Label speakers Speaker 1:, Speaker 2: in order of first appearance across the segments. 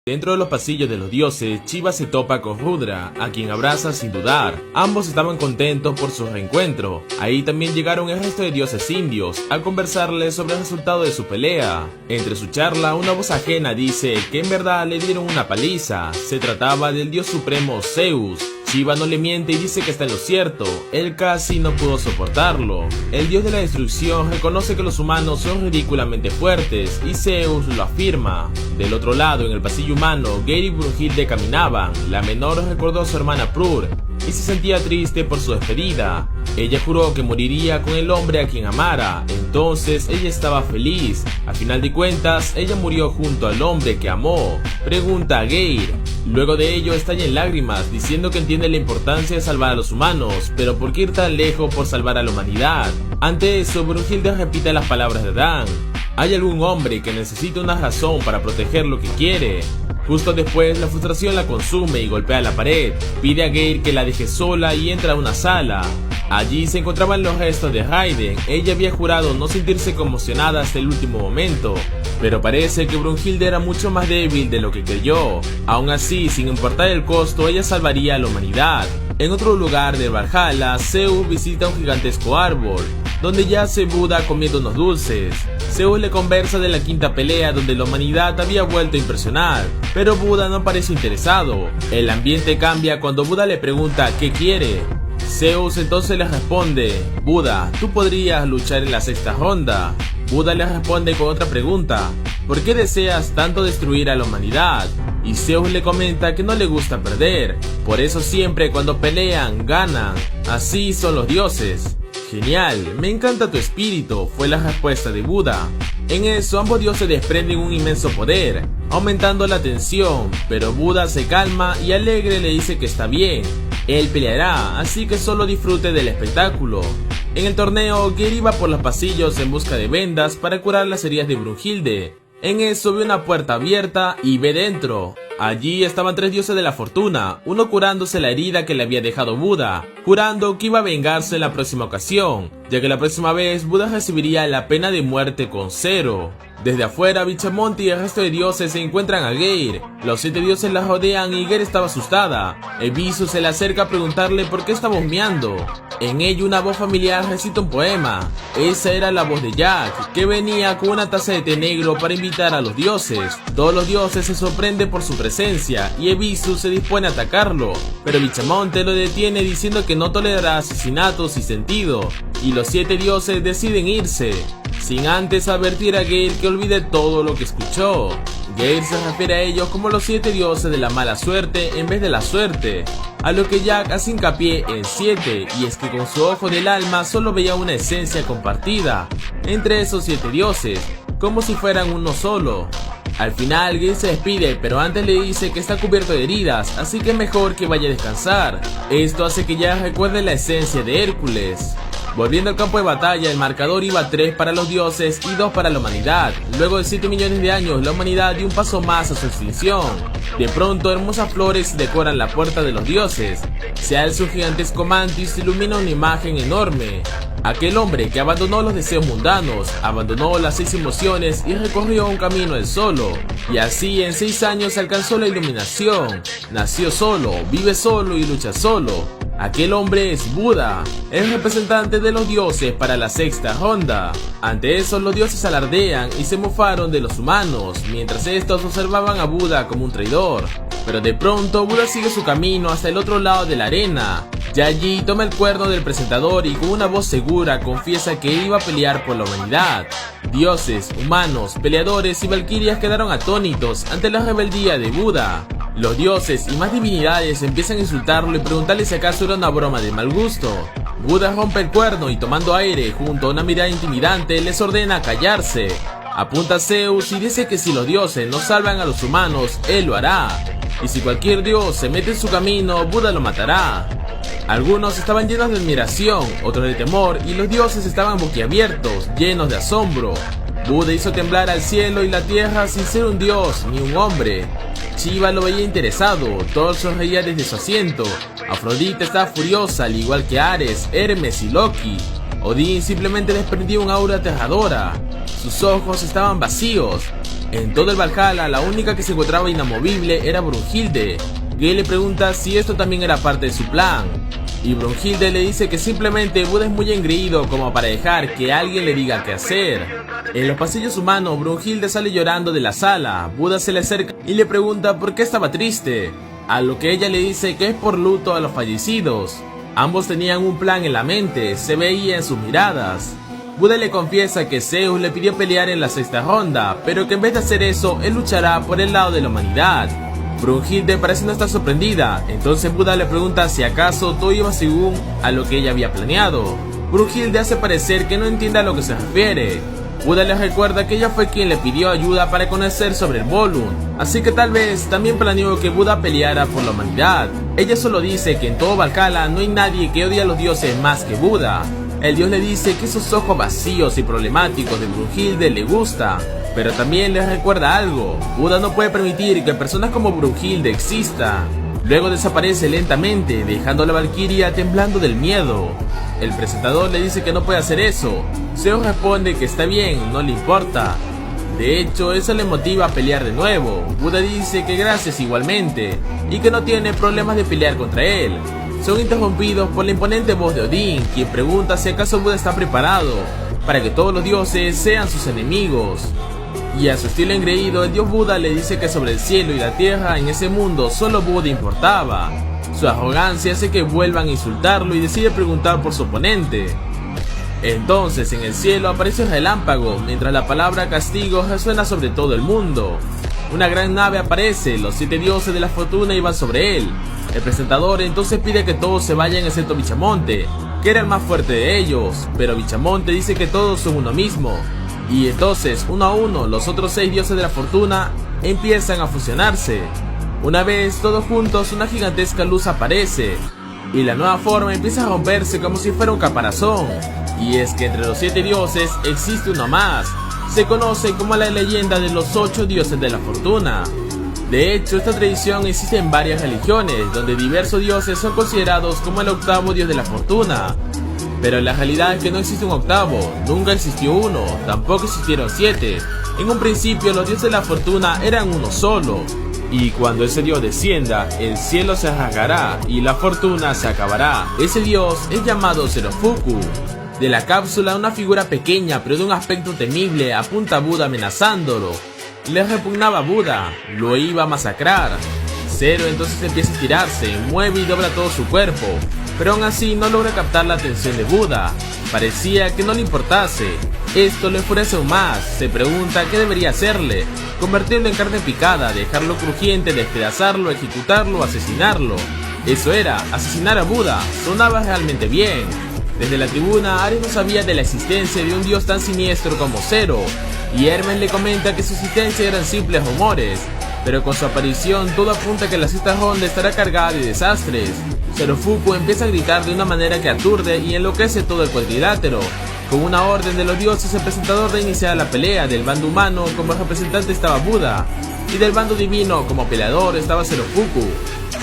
Speaker 1: Dentro de los pasillos de los dioses, Shiva se topa con Rudra, a quien abraza sin dudar. Ambos estaban contentos por su reencuentro. Ahí también llegaron el resto de dioses indios, a conversarles sobre el resultado de su pelea. Entre su charla, una voz ajena dice que en verdad le dieron una paliza. Se trataba del dios supremo Zeus. Shiva no le miente y dice que está en lo cierto, él casi no pudo soportarlo. El dios de la destrucción reconoce que los humanos son ridículamente fuertes y Zeus lo afirma. Del otro lado, en el pasillo humano, Geir y Brunhilde caminaban. La menor recordó a su hermana Prur y se sentía triste por su despedida. Ella juró que moriría con el hombre a quien amara, entonces ella estaba feliz. A final de cuentas, ella murió junto al hombre que amó. Pregunta a Geir. Luego de ello estalla en lágrimas, diciendo que entiende la importancia de salvar a los humanos, pero ¿por qué ir tan lejos por salvar a la humanidad? Ante eso, Brunhilde repite las palabras de Adán. ¿Hay algún hombre que necesita una razón para proteger lo que quiere? Justo después, la frustración la consume y golpea la pared. Pide a Geir que la deje sola y entra a una sala. Allí se encontraban los restos de Raiden. Ella había jurado no sentirse conmocionada hasta el último momento, pero parece que Brunhilde era mucho más débil de lo que creyó. Aún así, sin importar el costo, ella salvaría a la humanidad. En otro lugar de Valhalla, Zeus visita un gigantesco árbol, donde yace Buda comiendo unos dulces. Zeus le conversa de la quinta pelea donde la humanidad había vuelto a impresionar, pero Buda no parece interesado. El ambiente cambia cuando Buda le pregunta qué quiere. Zeus entonces le responde: Buda, tú podrías luchar en la sexta ronda. Buda le responde con otra pregunta: ¿por qué deseas tanto destruir a la humanidad? Y Zeus le comenta que no le gusta perder, por eso siempre cuando pelean, ganan. Así son los dioses. Genial, me encanta tu espíritu, fue la respuesta de Buda. En eso ambos dioses desprenden un inmenso poder, aumentando la tensión, pero Buda se calma y alegre le dice que está bien. Él peleará, así que solo disfrute del espectáculo. En el torneo, Geir iba por los pasillos en busca de vendas para curar las heridas de Brunhilde. En eso ve una puerta abierta y ve dentro. Allí estaban tres dioses de la fortuna, uno curándose la herida que le había dejado Buda, jurando que iba a vengarse en la próxima ocasión, ya que la próxima vez Buda recibiría la pena de muerte con Zero. Desde afuera, Bichamonte y el resto de dioses se encuentran a Geir. Los 7 dioses la rodean y Geir estaba asustada. Ebisu se le acerca a preguntarle por qué estaba husmeando. En ello una voz familiar recita un poema. Esa era la voz de Jack, que venía con una taza de té negro para invitar a los dioses. Todos los dioses se sorprenden por su presencia y Ebisu se dispone a atacarlo, pero Bichamonte lo detiene diciendo que no tolerará asesinatos sin sentido, y los 7 dioses deciden irse, sin antes advertir a Geir que olvide todo lo que escuchó. Geir se refiere a ellos como los 7 dioses de la mala suerte en vez de la suerte, a lo que Jack hace hincapié en 7, y es que con su ojo del alma solo veía una esencia compartida entre esos 7 dioses, como si fueran uno solo. Al final Geir se despide, pero antes le dice que está cubierto de heridas, así que es mejor que vaya a descansar. Esto hace que Jack recuerde la esencia de Hércules. Volviendo al campo de batalla, el marcador iba 3 para los dioses y 2 para la humanidad. Luego de 7 millones de años, la humanidad dio un paso más a su extinción. De pronto, hermosas flores decoran la puerta de los dioses. Se alza un gigantesco mantis y ilumina una imagen enorme. Aquel hombre que abandonó los deseos mundanos, abandonó las 6 emociones y recorrió un camino él solo. Y así en 6 años alcanzó la iluminación. Nació solo, vive solo y lucha solo. Aquel hombre es Buda, el representante de los dioses para la sexta ronda. Ante eso los dioses alardean y se mofaron de los humanos, mientras estos observaban a Buda como un traidor. Pero de pronto Buda sigue su camino hasta el otro lado de la arena. Ya allí toma el cuerno del presentador y con una voz segura confiesa que iba a pelear por la humanidad. Dioses, humanos, peleadores y valquirias quedaron atónitos ante la rebeldía de Buda. Los dioses y más divinidades empiezan a insultarlo y preguntarle si acaso era una broma de mal gusto. Buda rompe el cuerno y tomando aire junto a una mirada intimidante les ordena callarse. Apunta a Zeus y dice que si los dioses no salvan a los humanos, él lo hará. Y si cualquier dios se mete en su camino, Buda lo matará. Algunos estaban llenos de admiración, otros de temor, y los dioses estaban boquiabiertos, llenos de asombro. Buda hizo temblar al cielo y la tierra sin ser un dios ni un hombre. Shiva lo veía interesado, todos sonreían desde su asiento. Afrodita estaba furiosa, al igual que Ares, Hermes y Loki. Odín simplemente desprendía un aura aterradora. Sus ojos estaban vacíos. En todo el Valhalla, la única que se encontraba inamovible era Brunhilde. Gale le pregunta si esto también era parte de su plan, y Brunhilde le dice que simplemente Buda es muy engreído como para dejar que alguien le diga qué hacer. En los pasillos humanos, Brunhilde sale llorando de la sala. Buda se le acerca y le pregunta por qué estaba triste, a lo que ella le dice que es por luto a los fallecidos. Ambos tenían un plan en la mente, se veía en sus miradas. Buda le confiesa que Zeus le pidió pelear en la sexta ronda, pero que en vez de hacer eso, él luchará por el lado de la humanidad. Brunhilde parece no estar sorprendida, entonces Buda le pregunta si acaso todo iba según a lo que ella había planeado. Brunhilde hace parecer que no entiende a lo que se refiere. Buda le recuerda que ella fue quien le pidió ayuda para conocer sobre el Volund, así que tal vez también planeó que Buda peleara por la humanidad. Ella solo dice que en todo Valhalla no hay nadie que odie a los dioses más que Buda. El dios le dice que esos ojos vacíos y problemáticos de Brunhilde le gustan, pero también les recuerda algo: Buda no puede permitir que personas como Brunhilde existan. Luego desaparece lentamente, dejando a la Valquiria temblando del miedo. El presentador le dice que no puede hacer eso. Zeus responde que está bien, no le importa. De hecho, eso le motiva a pelear de nuevo. Buda dice que gracias igualmente, y que no tiene problemas de pelear contra él. Son interrumpidos por la imponente voz de Odín, quien pregunta si acaso Buda está preparado para que todos los dioses sean sus enemigos. Y a su estilo engreído, el dios Buda le dice que sobre el cielo y la tierra en ese mundo solo Buda importaba. Su arrogancia hace que vuelvan a insultarlo y decide preguntar por su oponente. Entonces en el cielo aparece un relámpago, mientras la palabra castigo resuena sobre todo el mundo. Una gran nave aparece, los 7 dioses de la fortuna iban sobre él. El presentador entonces pide que todos se vayan excepto Bichamonte, que era el más fuerte de ellos, pero Bichamonte dice que todos son uno mismo. Y entonces, uno a uno, los otros 6 dioses de la fortuna empiezan a fusionarse. Una vez todos juntos, una gigantesca luz aparece, y la nueva forma empieza a romperse como si fuera un caparazón. Y es que entre los 7 dioses existe uno más. Se conoce como la leyenda de los 8 dioses de la fortuna. De hecho, esta tradición existe en varias religiones, donde diversos dioses son considerados como el 8º dios de la fortuna. Pero la realidad es que no existe un 8º, nunca existió uno, tampoco existieron 7. En un principio los dioses de la fortuna eran uno solo, y cuando ese dios descienda, el cielo se rasgará y la fortuna se acabará. Ese dios es llamado Zerofuku. De la cápsula, una figura pequeña pero de un aspecto temible apunta a Buda amenazándolo. Le repugnaba a Buda, lo iba a masacrar. Zero entonces empieza a estirarse, mueve y dobla todo su cuerpo, pero aún así no logra captar la atención de Buda. Parecía que no le importase. Esto lo enfurece aún más, se pregunta qué debería hacerle: convertirlo en carne picada, dejarlo crujiente, despedazarlo, ejecutarlo o asesinarlo. Eso era, asesinar a Buda, sonaba realmente bien. Desde la tribuna, Ares no sabía de la existencia de un dios tan siniestro como Zero, y Hermes le comenta que su existencia eran simples rumores, pero con su aparición todo apunta a que la sexta ronda estará cargada de desastres. Zerofuku empieza a gritar de una manera que aturde y enloquece todo el cuadrilátero. Con una orden de los dioses, el presentador da iniciar la pelea. Del bando humano como representante estaba Buda, y del bando divino como peleador estaba Zerofuku.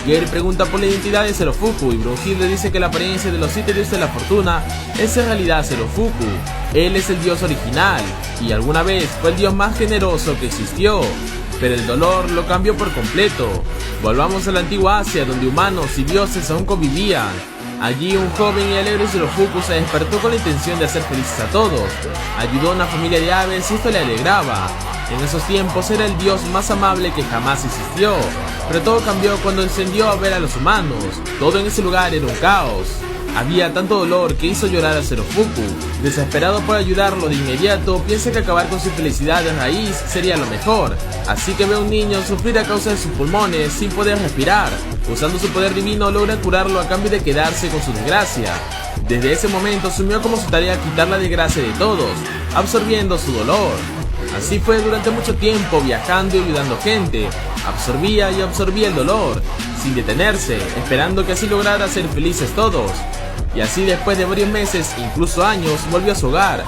Speaker 1: Gale pregunta por la identidad de Zerofuku y Brunhilde dice que la apariencia de los 7 dioses de la fortuna es en realidad Zerofuku. Él es el dios original, y alguna vez fue el dios más generoso que existió, pero el dolor lo cambió por completo. Volvamos a la antigua Asia, donde humanos y dioses aún convivían. Allí un joven y alegre Zerofuku se despertó con la intención de hacer felices a todos. Ayudó a una familia de aves y esto le alegraba. En esos tiempos era el dios más amable que jamás existió, pero todo cambió cuando descendió a ver a los humanos. Todo en ese lugar era un caos. Había tanto dolor que hizo llorar a Zerofuku. Desesperado por ayudarlo de inmediato, piensa que acabar con su felicidad de raíz sería lo mejor, así que ve a un niño sufrir a causa de sus pulmones sin poder respirar. Usando su poder divino logra curarlo a cambio de quedarse con su desgracia. Desde ese momento asumió como su tarea quitar la desgracia de todos, absorbiendo su dolor. Así fue durante mucho tiempo, viajando y ayudando gente. Absorbía y absorbía el dolor, sin detenerse, esperando que así lograra ser felices todos. Y así después de varios meses, incluso años, volvió a su hogar,